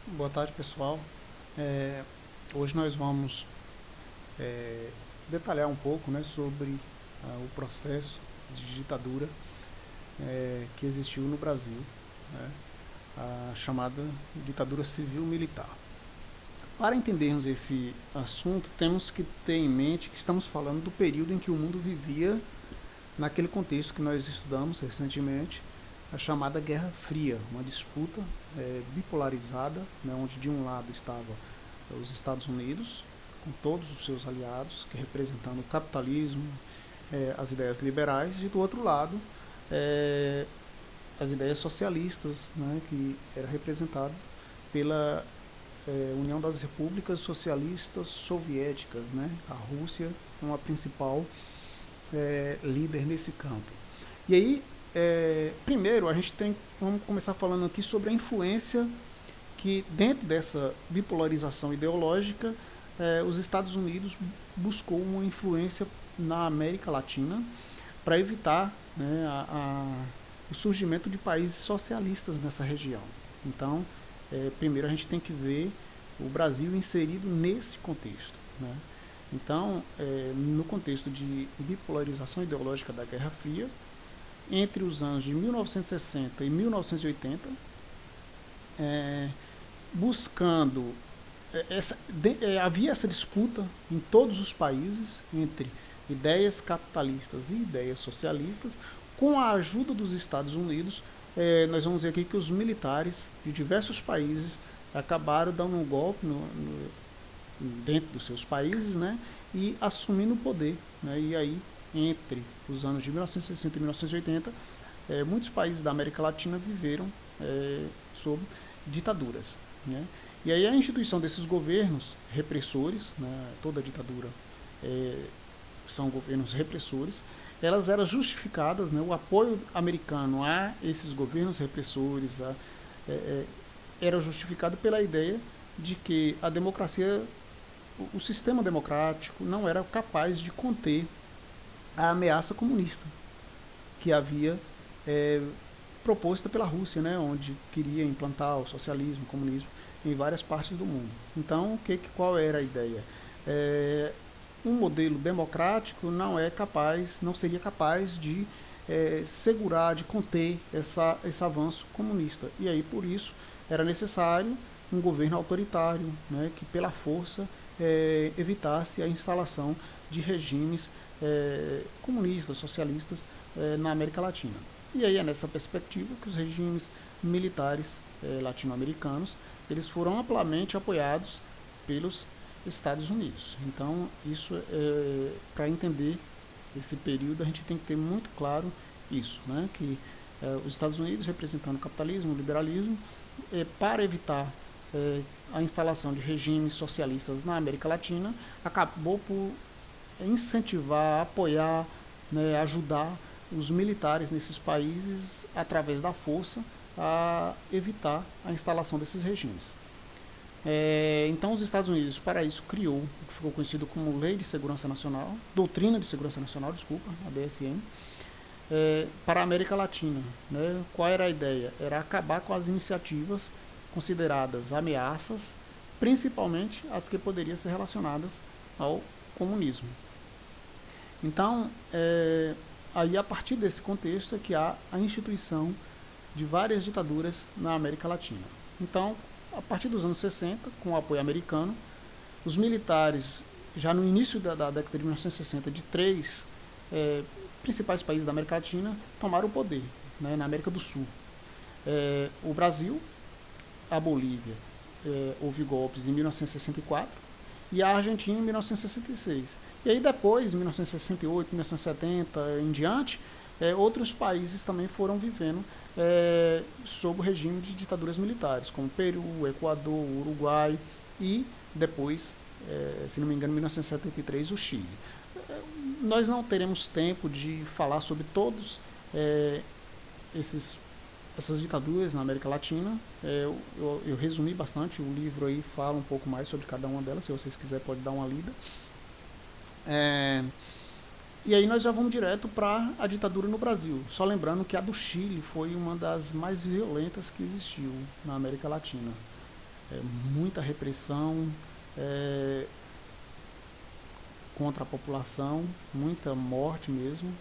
Boa tarde, pessoal. Hoje nós vamos detalhar um pouco, né, sobre o processo de ditadura que existiu no Brasil, né, a chamada ditadura civil-militar. Para entendermos esse assunto, temos que ter em mente que estamos falando do período em que o mundo vivia naquele contexto que nós estudamos recentemente, a chamada Guerra Fria, uma disputa bipolarizada, né, onde de um lado estava os Estados Unidos, com todos os seus aliados, que representando o capitalismo, as ideias liberais, e do outro lado as ideias socialistas, né, que era representado pela União das Repúblicas Socialistas Soviéticas, né, a Rússia como a principal líder nesse campo. E aí, primeiro, vamos começar falando aqui sobre a influência que, dentro dessa bipolarização ideológica, os Estados Unidos buscou uma influência na América Latina para evitar, né, o surgimento de países socialistas nessa região. Então, primeiro a gente tem que ver o Brasil inserido nesse contexto, né? Então, no contexto de bipolarização ideológica da Guerra Fria, entre os anos de 1960 e 1980, buscando havia essa disputa em todos os países entre ideias capitalistas e ideias socialistas. Com a ajuda dos Estados Unidos, nós vamos ver aqui que os militares de diversos países acabaram dando um golpe dentro dos seus países, né, e assumindo o poder, né, e aí entre os anos de 1960 e 1980, muitos países da América Latina viveram sob ditaduras, né? E aí a instituição desses governos repressores, né, toda ditadura são governos repressores, elas eram justificadas, né, o apoio americano a esses governos repressores era justificado pela ideia de que a democracia, o sistema democrático não era capaz de conter a ameaça comunista que havia proposta pela Rússia, né, onde queria implantar o socialismo, o comunismo em várias partes do mundo. Então, qual era a ideia? Um modelo democrático não seria capaz de segurar, de conter esse avanço comunista. E aí, por isso, era necessário um governo autoritário, né, que pela força evitasse a instalação de regimes comunistas, socialistas na América Latina. E aí é nessa perspectiva que os regimes militares latino-americanos eles foram amplamente apoiados pelos Estados Unidos. Então, isso para entender esse período a gente tem que ter muito claro isso, né, que os Estados Unidos representando o capitalismo, o liberalismo, para evitar a instalação de regimes socialistas na América Latina, acabou por incentivar, apoiar, né, ajudar os militares nesses países através da força a evitar a instalação desses regimes. Então os Estados Unidos para isso criou o que ficou conhecido como Lei de Segurança Nacional, Doutrina de Segurança Nacional, desculpa, a DSN, para a América Latina, né? Qual era a ideia? Era acabar com as iniciativas consideradas ameaças, principalmente as que poderiam ser relacionadas ao comunismo. Então, aí a partir desse contexto é que há a instituição de várias ditaduras na América Latina. Então, a partir dos anos 60, com o apoio americano, os militares, já no início da década de 1960, de três principais países da América Latina, tomaram o poder, né, na América do Sul. O Brasil, a Bolívia, houve golpes em 1964, e a Argentina em 1966. E aí depois, em 1968, 1970 em diante, outros países também foram vivendo sob o regime de ditaduras militares, como Peru, Equador, Uruguai e depois, se não me engano, em 1973, o Chile. Nós não teremos tempo de falar sobre todos essas ditaduras na América Latina. Eu resumi bastante, o livro aí fala um pouco mais sobre cada uma delas, se vocês quiserem pode dar uma lida. E aí nós já vamos direto para a ditadura no Brasil. Só lembrando que a do Chile foi uma das mais violentas que existiu na América Latina. muita repressão contra a população, muita morte mesmo.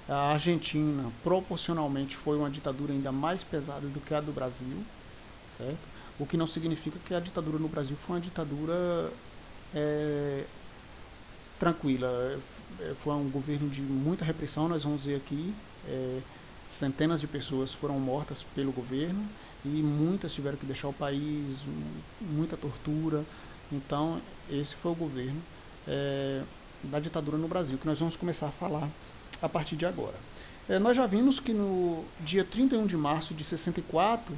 A Argentina, proporcionalmente, foi uma ditadura ainda mais pesada do que a do Brasil, certo? O que não significa que a ditadura no Brasil foi uma ditadura tranquila. Foi um governo de muita repressão, nós vamos ver aqui. Centenas de pessoas foram mortas pelo governo e muitas tiveram que deixar o país, muita tortura. Então, esse foi o governo da ditadura no Brasil, que nós vamos começar a falar a partir de agora. Nós já vimos que no dia 31 de março de 64,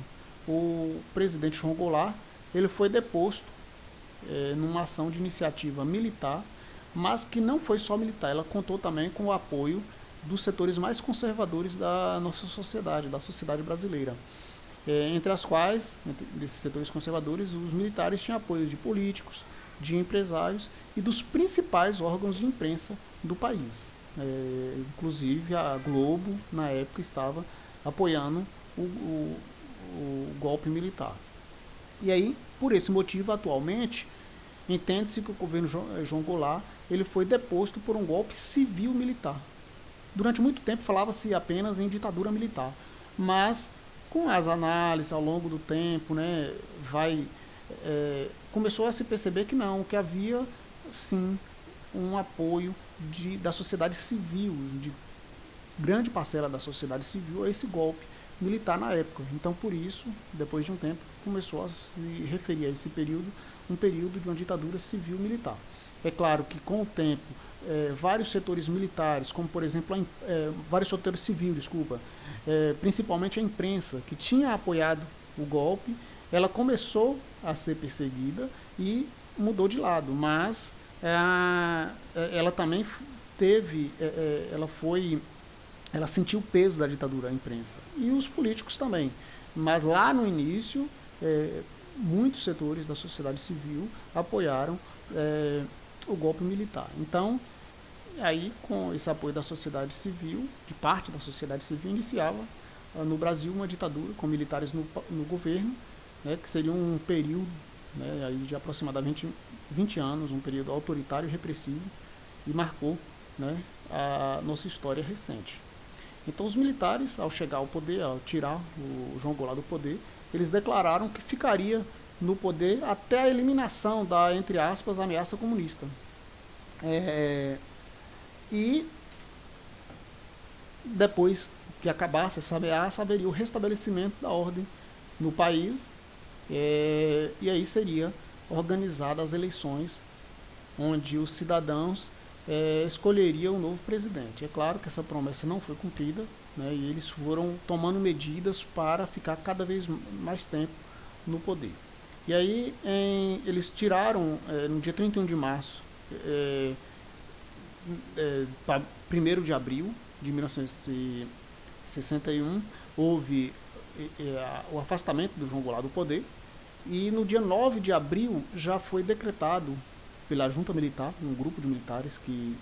o presidente João Goulart ele foi deposto numa ação de iniciativa militar, mas que não foi só militar, ela contou também com o apoio dos setores mais conservadores da nossa sociedade, da sociedade brasileira. Entre as quais, desses setores conservadores, os militares tinham apoio de políticos, de empresários e dos principais órgãos de imprensa do país. Inclusive a Globo, na época, estava apoiando o golpe militar. E aí, por esse motivo, atualmente, entende-se que o governo João Goulart ele foi deposto por um golpe civil-militar. Durante muito tempo falava-se apenas em ditadura militar, mas com as análises ao longo do tempo, né, começou a se perceber que não, que havia sim um apoio da sociedade civil, de grande parcela da sociedade civil a esse golpe militar na época. Então, por isso, depois de um tempo, começou a se referir a esse período, um período de uma ditadura civil-militar. É claro que com o tempo, vários setores militares, como por exemplo, vários setores civis, principalmente a imprensa, que tinha apoiado o golpe, ela começou a ser perseguida e mudou de lado, mas ela também teve, ela sentiu o peso da ditadura, a imprensa, e os políticos também. Mas lá no início, muitos setores da sociedade civil apoiaram o golpe militar. Então, aí com esse apoio da sociedade civil, de parte da sociedade civil, iniciava no Brasil uma ditadura com militares no governo, né, que seria um período, né, aí de aproximadamente 20 anos, um período autoritário e repressivo, e marcou, né, a nossa história recente. Então os militares, ao chegar ao poder, ao tirar o João Goulart do poder, eles declararam que ficaria no poder até a eliminação da, entre aspas, ameaça comunista. E depois que acabasse essa ameaça, haveria o restabelecimento da ordem no país, e aí seria organizadas as eleições, onde os cidadãos escolheriam o novo presidente. É claro que essa promessa não foi cumprida, né, e eles foram tomando medidas para ficar cada vez mais tempo no poder. E aí eles tiraram, no dia 31 de março, para 1º de abril de 1961, houve o afastamento do João Goulart do poder, e no dia 9 de abril já foi decretado pela junta militar, um grupo de militares que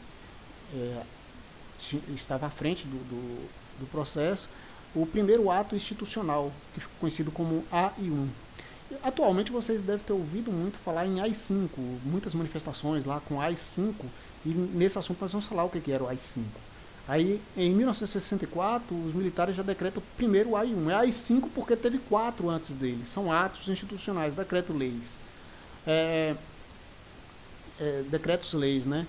estava à frente do processo, o primeiro ato institucional, que ficou conhecido como AI-1. Atualmente vocês devem ter ouvido muito falar em AI-5, muitas manifestações lá com AI-5, e nesse assunto nós vamos falar o que era o AI-5. Aí, em 1964, os militares já decretam o primeiro AI-1. É AI-5 porque teve 4 antes dele. São atos institucionais, decreto-leis. Decretos-leis, né?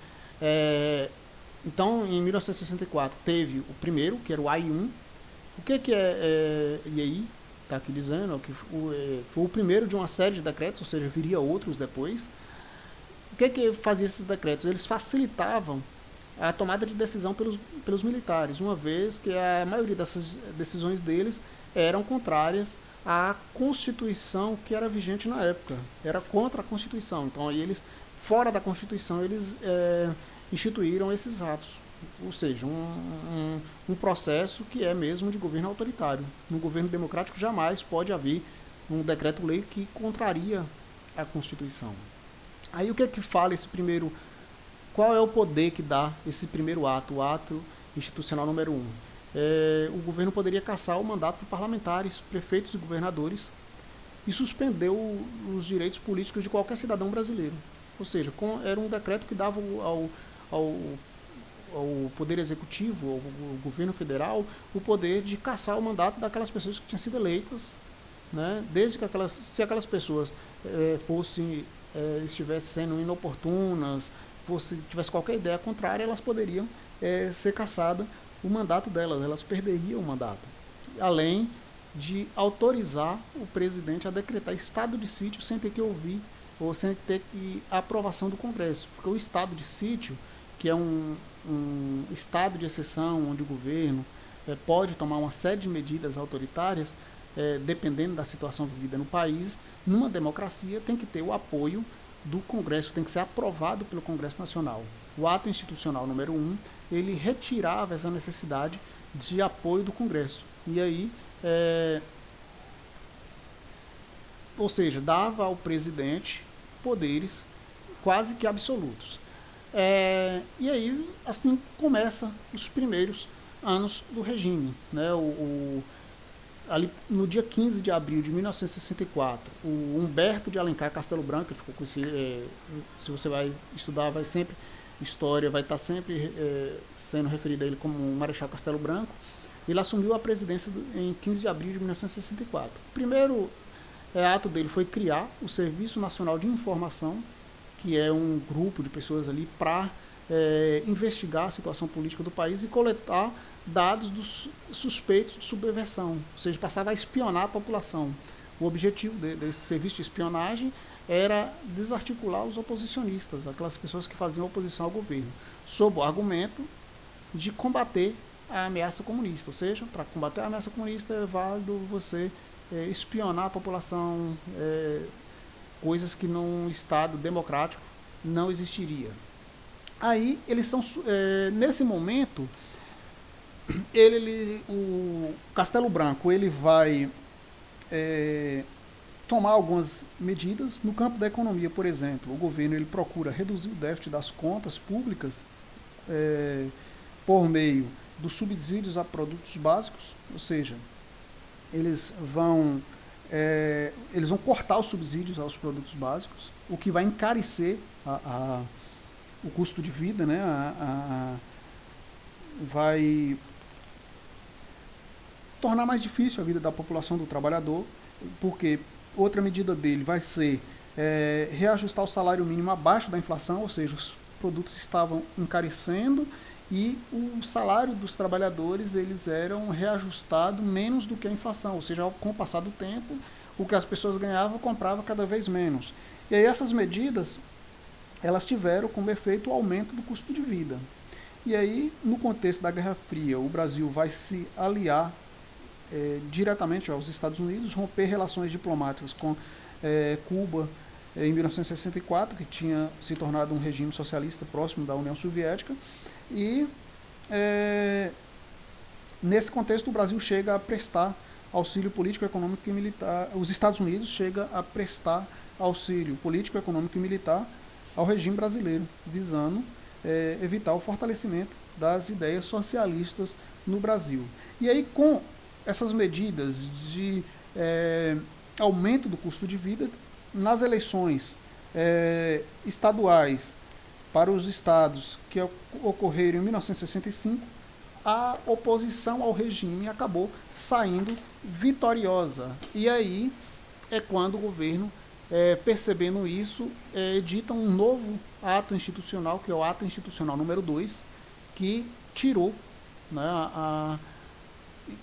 Então, em 1964, teve o primeiro, que era o AI-1. O que é e aí, está aqui dizendo, que foi o primeiro de uma série de decretos, ou seja, viria outros depois. O que fazia esses decretos? Eles facilitavam a tomada de decisão pelos militares, uma vez que a maioria dessas decisões deles eram contrárias à Constituição que era vigente na época, era contra a Constituição. Então, aí eles, fora da Constituição, eles instituíram esses atos, ou seja, um processo que é mesmo de governo autoritário. No governo democrático jamais pode haver um decreto-lei que contraria a Constituição. Aí o que fala esse primeiro? Qual é o poder que dá esse primeiro ato, o ato institucional número 1? O governo poderia cassar o mandato de parlamentares, prefeitos e governadores, e suspendeu os direitos políticos de qualquer cidadão brasileiro. Ou seja, era um decreto que dava ao Poder Executivo, ao governo federal, o poder de cassar o mandato daquelas pessoas que tinham sido eleitas, né? Desde que se aquelas pessoas estivessem sendo inoportunas, tivesse qualquer ideia contrária, elas poderiam ser cassadas o mandato delas, elas perderiam o mandato. Além de autorizar o presidente a decretar estado de sítio sem ter que ouvir ou sem ter que aprovação do Congresso. Porque o estado de sítio, que é um estado de exceção onde o governo pode tomar uma série de medidas autoritárias, dependendo da situação vivida no país, numa democracia tem que ter o apoio do Congresso, tem que ser aprovado pelo Congresso Nacional. O ato institucional número 1, ele retirava essa necessidade de apoio do Congresso. E aí, ou seja, dava ao presidente poderes quase que absolutos. E aí, assim, começa os primeiros anos do regime, né? Ali no dia 15 de abril de 1964, o Humberto de Alencar Castelo Branco, que ficou com esse, se você vai estudar, vai sempre história, vai estar sempre sendo referido a ele como Marechal Castelo Branco. Ele assumiu a presidência em 15 de abril de 1964. O primeiro ato dele foi criar o Serviço Nacional de Informação, que é um grupo de pessoas ali para investigar a situação política do país e coletar dados dos suspeitos de subversão, ou seja, passava a espionar a população. O objetivo desse serviço de espionagem era desarticular os oposicionistas, aquelas pessoas que faziam oposição ao governo, sob o argumento de combater a ameaça comunista. Ou seja, para combater a ameaça comunista é válido você espionar a população, coisas que num Estado democrático não existiria. Aí, eles são, nesse momento, o Castelo Branco ele vai tomar algumas medidas no campo da economia. Por exemplo, o governo ele procura reduzir o déficit das contas públicas por meio dos subsídios a produtos básicos, ou seja, eles vão cortar os subsídios aos produtos básicos, o que vai encarecer o custo de vida, né? Vai tornar mais difícil a vida da população, do trabalhador, porque outra medida dele vai ser reajustar o salário mínimo abaixo da inflação, ou seja, os produtos estavam encarecendo e o salário dos trabalhadores eles eram reajustados menos do que a inflação, ou seja, com o passar do tempo, o que as pessoas ganhavam comprava cada vez menos. E aí essas medidas elas tiveram como efeito o aumento do custo de vida. E aí, no contexto da Guerra Fria, o Brasil vai se aliar diretamente aos Estados Unidos, romper relações diplomáticas com Cuba em 1964, que tinha se tornado um regime socialista próximo da União Soviética, e nesse contexto o Brasil chega a prestar auxílio político, econômico e militar, os Estados Unidos chega a prestar auxílio político, econômico e militar ao regime brasileiro, visando evitar o fortalecimento das ideias socialistas no Brasil. E aí, com essas medidas de aumento do custo de vida, nas eleições estaduais para os estados que ocorreram em 1965, a oposição ao regime acabou saindo vitoriosa. E aí é quando o governo, percebendo isso, edita um novo ato institucional, que é o ato institucional número 2, que tirou, né,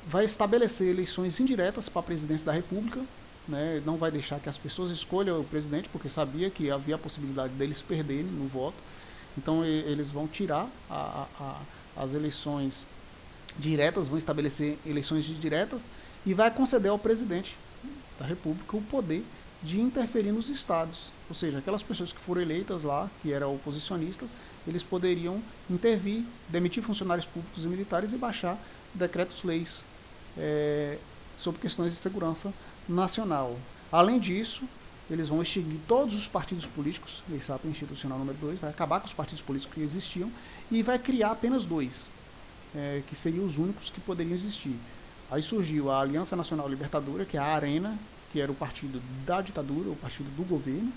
vai estabelecer eleições indiretas para a presidência da República, né, não vai deixar que as pessoas escolham o presidente, porque sabia que havia a possibilidade deles perderem no voto. Então eles vão tirar as eleições diretas, vão estabelecer eleições diretas e vai conceder ao presidente da República o poder de interferir nos estados. Ou seja, aquelas pessoas que foram eleitas lá, que eram oposicionistas, eles poderiam intervir, demitir funcionários públicos e militares e baixar decretos-leis sobre questões de segurança nacional. Além disso, eles vão extinguir todos os partidos políticos, esse ato institucional número 2, vai acabar com os partidos políticos que existiam e vai criar apenas 2, que seriam os únicos que poderiam existir. Aí surgiu a Aliança Nacional Libertadora, que é a ARENA, que era o partido da ditadura, o partido do governo,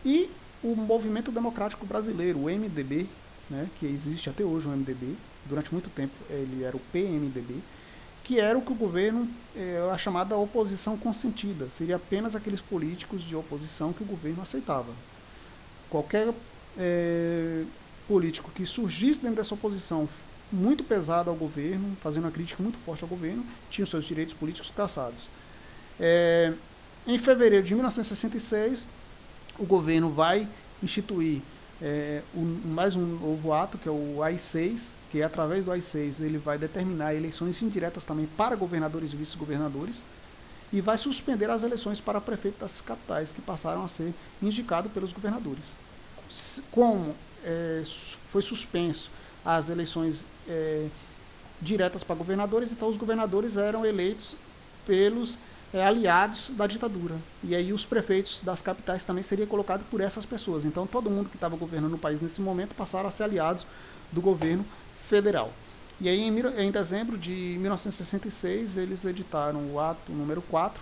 e o Movimento Democrático Brasileiro, o MDB, né, que existe até hoje o MDB, durante muito tempo ele era o PMDB, que era o que o governo, a chamada oposição consentida, seria apenas aqueles políticos de oposição que o governo aceitava. Qualquer político que surgisse dentro dessa oposição muito pesada ao governo, fazendo uma crítica muito forte ao governo, tinha os seus direitos políticos cassados. Em fevereiro de 1966, o governo vai instituir mais um novo ato, que é o AI-6, que através do AI-6 ele vai determinar eleições indiretas também para governadores e vice-governadores, e vai suspender as eleições para prefeito das capitais, que passaram a ser indicados pelos governadores. Como foi suspenso as eleições diretas para governadores, então os governadores eram eleitos pelos aliados da ditadura. E aí os prefeitos das capitais também seriam colocados por essas pessoas. Então todo mundo que estava governando o país nesse momento passaram a ser aliados do governo federal. E aí em dezembro de 1966 eles editaram o ato número 4,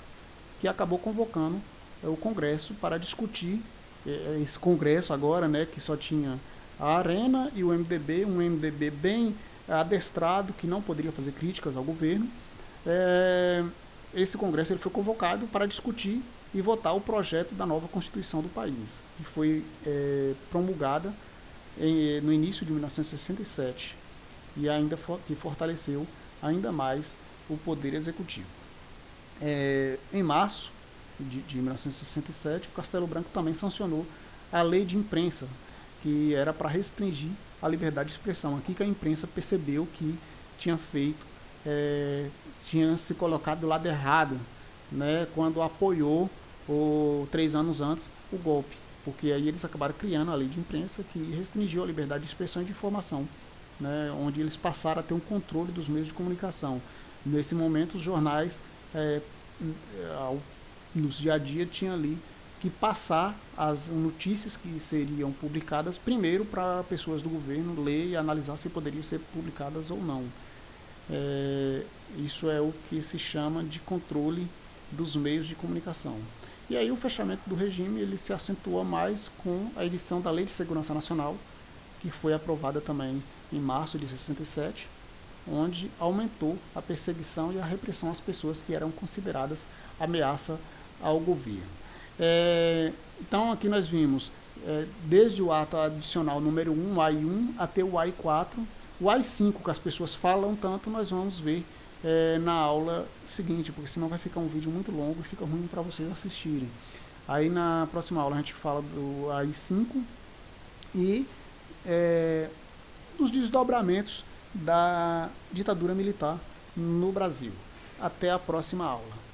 que acabou convocando o Congresso para discutir esse Congresso agora, né, que só tinha a Arena e o MDB, um MDB bem adestrado, que não poderia fazer críticas ao governo. Esse Congresso ele foi convocado para discutir e votar o projeto da nova Constituição do país, que foi promulgada no início de 1967 e ainda que fortaleceu ainda mais o poder executivo. Em março de 1967, o Castelo Branco também sancionou a lei de imprensa, que era para restringir a liberdade de expressão. Aqui que a imprensa percebeu que tinha se colocado do lado errado, né, quando apoiou 3 anos antes o golpe, porque aí eles acabaram criando a lei de imprensa que restringiu a liberdade de expressão e de informação, né, onde eles passaram a ter um controle dos meios de comunicação. Nesse momento os jornais nos dia a dia tinham ali que passar as notícias que seriam publicadas primeiro para pessoas do governo ler e analisar se poderiam ser publicadas ou não. Isso é o que se chama de controle dos meios de comunicação. E aí o fechamento do regime ele se acentua mais com a edição da Lei de Segurança Nacional, que foi aprovada também em março de 67, onde aumentou a perseguição e a repressão às pessoas que eram consideradas ameaça ao governo. Então aqui nós vimos desde o ato adicional número 1, o AI-1, até o AI-4, o AI-5, que as pessoas falam tanto, nós vamos ver na aula seguinte, porque senão vai ficar um vídeo muito longo e fica ruim para vocês assistirem. Aí na próxima aula a gente fala do AI-5 e dos desdobramentos da ditadura militar no Brasil. Até a próxima aula.